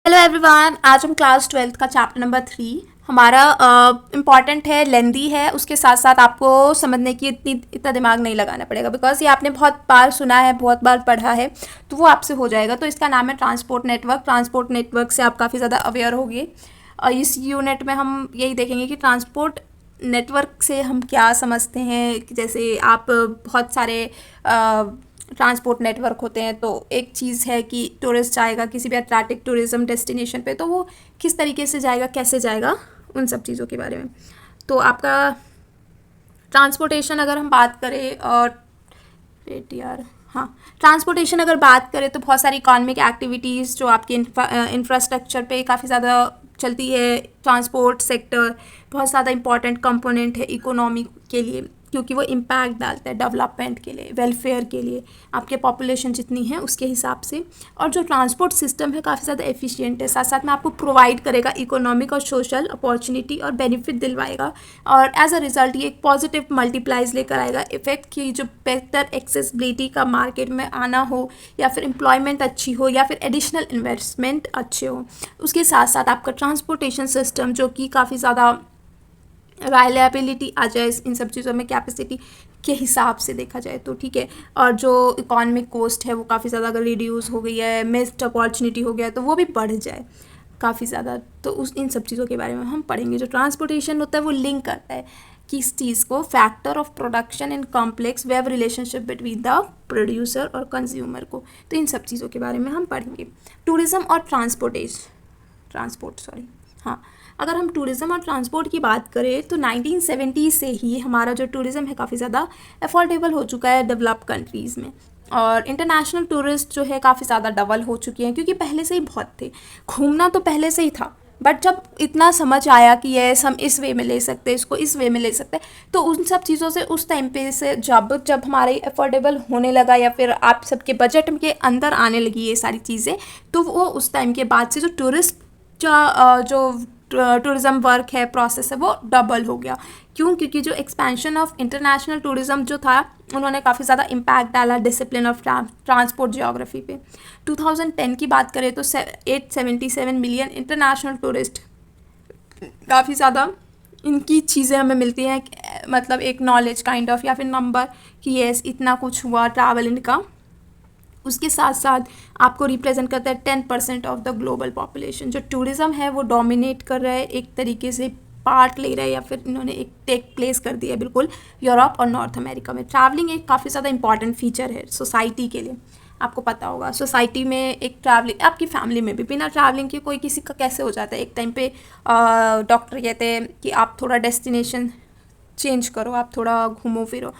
Hello everyone, आज हम class 12th का चैप्टर नंबर 3 हमारा इम्पॉर्टेंट है, लेंदी है। उसके साथ साथ आपको समझने की इतना दिमाग नहीं लगाना पड़ेगा बिकॉज ये आपने बहुत बार सुना है, बहुत बार पढ़ा है, तो वो आपसे हो जाएगा। तो इसका नाम है ट्रांसपोर्ट नेटवर्क। ट्रांसपोर्ट नेटवर्क से आप काफ़ी ज़्यादा अवेयर होंगे। इस यूनिट में हम यही देखेंगे कि ट्रांसपोर्ट नेटवर्क से हम क्या समझते हैं। कि जैसे आप बहुत सारे ट्रांसपोर्ट नेटवर्क होते हैं, तो एक चीज़ है कि टूरिस्ट जाएगा किसी भी अट्रैक्टिव टूरिज्म डेस्टिनेशन पे, तो वो किस तरीके से जाएगा, कैसे जाएगा, उन सब चीज़ों के बारे में। तो आपका ट्रांसपोर्टेशन अगर हम बात करें, और वेट यार, हाँ, ट्रांसपोर्टेशन अगर बात करें तो बहुत सारी इकोनॉमिक एक्टिविटीज़ जो आपके इंफ्रास्ट्रक्चर पे काफ़ी ज़्यादा चलती है। ट्रांसपोर्ट सेक्टर बहुत ज़्यादा इंपॉर्टेंट कंपोनेंट है इकोनॉमी के लिए, क्योंकि वो इम्पैक्ट डालता है डेवलपमेंट के लिए, वेलफेयर के लिए, आपके पॉपुलेशन जितनी है उसके हिसाब से। और जो ट्रांसपोर्ट सिस्टम है काफ़ी ज़्यादा एफिशिएंट है, साथ साथ में आपको प्रोवाइड करेगा इकोनॉमिक और सोशल अपॉर्चुनिटी और बेनिफिट दिलवाएगा। और एज अ रिज़ल्ट ये एक पॉजिटिव मल्टीप्लाइज लेकर आएगा इफेक्ट की, जो बेहतर एक्सेसिबिलिटी का मार्केट में आना हो, या फिर एम्प्लॉयमेंट अच्छी हो, या फिर एडिशनल इन्वेस्टमेंट अच्छे हो। उसके साथ साथ आपका ट्रांसपोर्टेशन सिस्टम जो कि काफ़ी ज़्यादा राइलेबिलिटी आ जाए इन सब चीज़ों में, कैपेसिटी के हिसाब से देखा जाए तो ठीक है। और जो इकोनॉमिक कॉस्ट है वो काफ़ी ज़्यादा अगर रिड्यूस हो गई है, मिस्ड अपॉर्चुनिटी हो गया, तो वो भी बढ़ जाए काफ़ी ज़्यादा। तो उस इन सब चीज़ों के बारे में हम पढ़ेंगे। जो ट्रांसपोर्टेशन होता है वो लिंक करता है किस चीज़ को, factor of production in complex web relationship between the producer और कंज्यूमर को। तो इन सब चीज़ों के बारे में हम पढ़ेंगे। टूरिज़्म और ट्रांसपोर्ट सॉरी, हाँ, अगर हम टूरिज़्म और ट्रांसपोर्ट की बात करें तो 1970 से ही हमारा जो टूरिज़्म है काफ़ी ज़्यादा अफोर्डेबल हो चुका है डेवलप कंट्रीज़ में। और इंटरनेशनल टूरिस्ट जो है काफ़ी ज़्यादा डबल हो चुके हैं, क्योंकि पहले से ही बहुत थे। घूमना तो पहले से ही था, बट जब इतना समझ आया कि ये हम इस वे में ले सकते हैं, इसको इस वे में ले सकते हैं, तो उन सब चीज़ों से उस टाइम पे से जब हमारे अफोर्डेबल होने लगा, या फिर आप सबके बजट के अंदर आने लगी ये सारी चीज़ें, तो वो उस टाइम के बाद से जो जो टूरिज़्म वर्क है, प्रोसेस है, वो डबल हो गया। क्यों? क्योंकि जो एक्सपेंशन ऑफ इंटरनेशनल टूरिज़्म जो था, उन्होंने काफ़ी ज़्यादा इम्पैक्ट डाला डिसिप्लिन ऑफ ट्रांसपोर्ट जियोग्राफी पे। 2010 की बात करें तो 877 मिलियन इंटरनेशनल टूरिस्ट, काफ़ी ज़्यादा इनकी चीज़ें हमें मिलती हैं, मतलब एक नॉलेज काइंड ऑफ, या फिर नंबर कि येस इतना कुछ हुआ ट्रैवल इनका। उसके साथ साथ आपको रिप्रेजेंट करता है 10% ऑफ द ग्लोबल पॉपुलेशन। जो टूरिज़्म है वो डोमिनेट कर रहा है, एक तरीके से पार्ट ले रहा है, या फिर इन्होंने एक टेक प्लेस कर दिया है बिल्कुल यूरोप और नॉर्थ अमेरिका में। ट्रैवलिंग एक काफ़ी ज़्यादा इंपॉर्टेंट फीचर है सोसाइटी के लिए। आपको पता होगा सोसाइटी में एक ट्रैवलिंग, आपकी फैमिली में भी बिना ट्रैवलिंग के कोई किसी का कैसे हो जाता है। एक टाइम पे डॉक्टर कहते हैं कि आप थोड़ा डेस्टिनेशन चेंज करो, आप थोड़ा घूमो फिरो।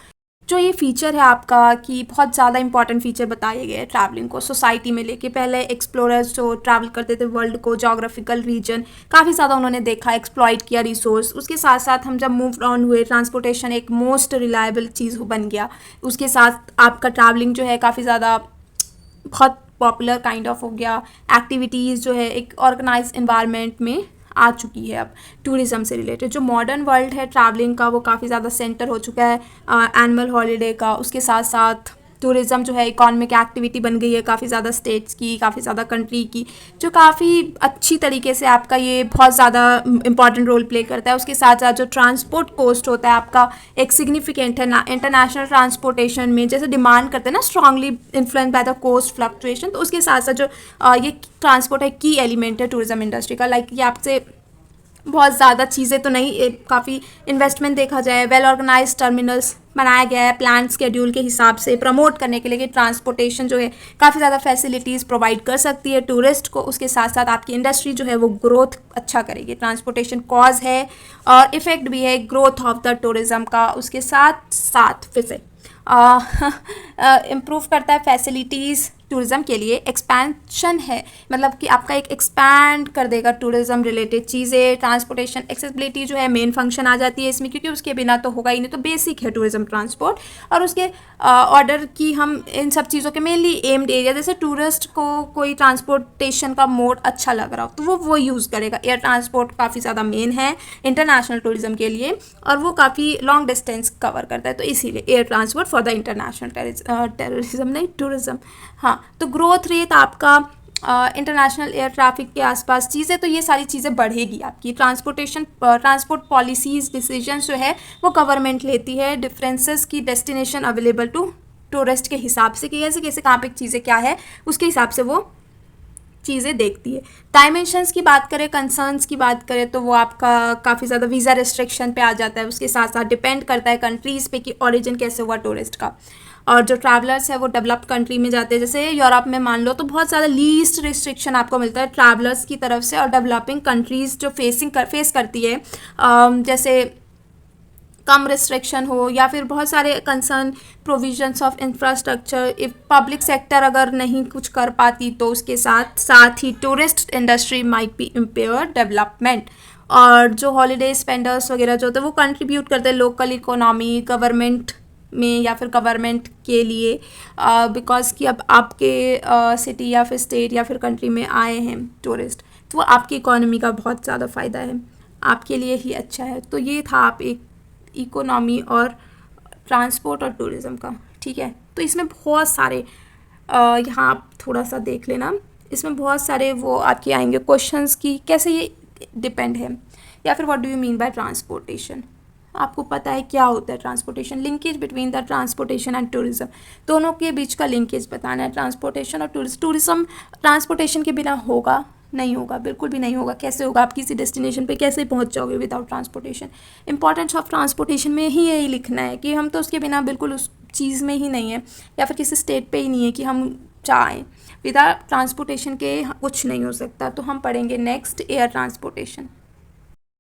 जो ये फ़ीचर है आपका, कि बहुत ज़्यादा इंपॉर्टेंट फ़ीचर बताए गए हैं ट्रैवलिंग को सोसाइटी में लेके। पहले एक्सप्लोरर्स जो ट्रैवल करते थे वर्ल्ड को, जोग्राफिकल रीजन काफ़ी ज़्यादा उन्होंने देखा, एक्सप्लॉइट किया रिसोर्स। उसके साथ साथ हम जब मूव ऑन हुए, ट्रांसपोर्टेशन एक मोस्ट रिलायबल चीज़ बन गया। उसके साथ आपका ट्रैवलिंग जो है काफ़ी ज़्यादा बहुत पॉपुलर काइंड ऑफ हो गया। एक्टिविटीज़ जो है एक ऑर्गेनाइज इन्वायरमेंट में आ चुकी है अब टूरिज़्म से रिलेटेड। जो मॉडर्न वर्ल्ड है ट्रैवलिंग का, वो काफ़ी ज़्यादा सेंटर हो चुका है एनुअल हॉलीडे का। उसके साथ साथ टूरिज़्म जो है इकोनॉमिक एक्टिविटी बन गई है काफ़ी ज़्यादा स्टेट्स की, काफ़ी ज़्यादा कंट्री की, जो काफ़ी अच्छी तरीके से आपका ये बहुत ज़्यादा इंपॉर्टेंट रोल प्ले करता है। उसके साथ साथ जो ट्रांसपोर्ट कॉस्ट होता है आपका एक सिग्निफिकेंट है ना इंटरनेशनल ट्रांसपोर्टेशन में, जैसे डिमांड करते हैं ना strongly influence by the cost fluctuation. तो उसके साथ साथ जो ये ट्रांसपोर्ट है की एलिमेंट है टूरिज़्म इंडस्ट्री का। लाइक ये आपसे बहुत ज़्यादा चीज़ें तो नहीं, काफ़ी इन्वेस्टमेंट देखा जाए, वेल ऑर्गेनाइज टर्मिनल्स बनाया गया है प्लान स्केड्यूल के हिसाब से प्रमोट करने के लिए कि ट्रांसपोर्टेशन जो है काफ़ी ज़्यादा फैसिलिटीज़ प्रोवाइड कर सकती है टूरिस्ट को। उसके साथ साथ आपकी इंडस्ट्री जो है वो ग्रोथ अच्छा करेगी। ट्रांसपोर्टेशन कॉज है और इफ़ेक्ट भी है ग्रोथ ऑफ द टूरिज़्म का। उसके साथ साथ फिर से इम्प्रूव करता है फैसिलिटीज़ टूरिज़्म के लिए। एक्सपेंशन है, मतलब कि आपका एक एक्सपैंड कर देगा टूरिज़्म रिलेटेड चीज़ें। ट्रांसपोर्टेशन एक्सेसिबिलिटी जो है मेन फंक्शन आ जाती है इसमें, क्योंकि उसके बिना तो होगा ही नहीं, तो बेसिक है टूरिज़्म ट्रांसपोर्ट। और उसके ऑर्डर की हम इन सब चीज़ों के मेनली एम्ड एरिया, जैसे टूरिस्ट को कोई ट्रांसपोर्टेशन का मोड अच्छा लग रहा हो तो वो यूज़ करेगा। एयर ट्रांसपोर्ट काफ़ी ज़्यादा मेन है इंटरनेशनल टूरिज़्म के लिए, और वो काफ़ी लॉन्ग डिस्टेंस कवर करता है, तो इसीलिए air transport for the international terrorism नहीं टूरिज़्म। हाँ, तो ग्रोथ रेट आपका इंटरनेशनल एयर ट्रैफिक के आसपास चीज़ें, तो ये सारी चीज़ें बढ़ेगी आपकी। ट्रांसपोर्ट पॉलिसीज़ डिसीजन जो है वो गवर्नमेंट लेती है डिफरेंसेस की डेस्टिनेशन अवेलेबल टू टूरिस्ट के हिसाब से, कि कैसे कैसे कहाँ पे चीज़ें क्या है उसके हिसाब से वो चीज़ें देखती है। डायमेंशंस की बात करें, कंसर्न्स की बात करें, तो वो आपका काफ़ी ज़्यादा वीज़ा रिस्ट्रिक्शन पे आ जाता है। उसके साथ साथ डिपेंड करता है कंट्रीज़ पे कि ओरिजिन कैसे हुआ टूरिस्ट का। और जो ट्रैवलर्स है वो डेवलप्ड कंट्री में जाते हैं, जैसे यूरोप में मान लो, तो बहुत ज़्यादा लीस्ट रिस्ट्रिक्शन आपको मिलता है ट्रैवलर्स की तरफ से। और डेवलपिंग कंट्रीज़ जो फेस करती है, जैसे कम रिस्ट्रिक्शन हो या फिर बहुत सारे concern provisions of infrastructure, if public sector अगर नहीं कुछ कर पाती तो उसके साथ साथ ही tourist industry might be impair development. और जो हॉलीडे स्पेंडर्स वगैरह जो होते हैं वो कंट्रीब्यूट करते हैं लोकल इकोनॉमी गवर्नमेंट में या फिर गवर्नमेंट के लिए, बिकॉज कि अब आपके सिटी या फिर स्टेट या फिर कंट्री में आए हैं टूरिस्ट, तो वो आपकी इकोनॉमी का बहुत ज़्यादा फ़ायदा है, आपके लिए ही अच्छा है। तो ये था आप एक इकोनॉमी और ट्रांसपोर्ट और टूरिज़्म का, ठीक है। तो इसमें बहुत सारे यहाँ आप थोड़ा सा देख लेना, इसमें बहुत सारे वो आपके आएंगे क्वेश्चंस की कैसे ये डिपेंड है, या फिर what do you mean by transportation. आपको पता है क्या होता है transportation, linkage between the transportation and tourism, दोनों के बीच का लिंकेज बताना है, ट्रांसपोर्टेशन और टूरिज़्म। ट्रांसपोर्टेशन के बिना होगा नहीं होगा, बिल्कुल भी नहीं होगा। कैसे होगा, आप किसी डेस्टिनेशन पे कैसे पहुंच जाओगे without transportation. Importance of transportation में ही यही लिखना है कि हम तो उसके बिना बिल्कुल उस चीज़ में ही नहीं है, या फिर किसी स्टेट पे ही नहीं है कि हम चाहें, विदाउट ट्रांसपोर्टेशन के कुछ नहीं हो सकता। तो हम पढ़ेंगे नेक्स्ट एयर ट्रांसपोर्टेशन।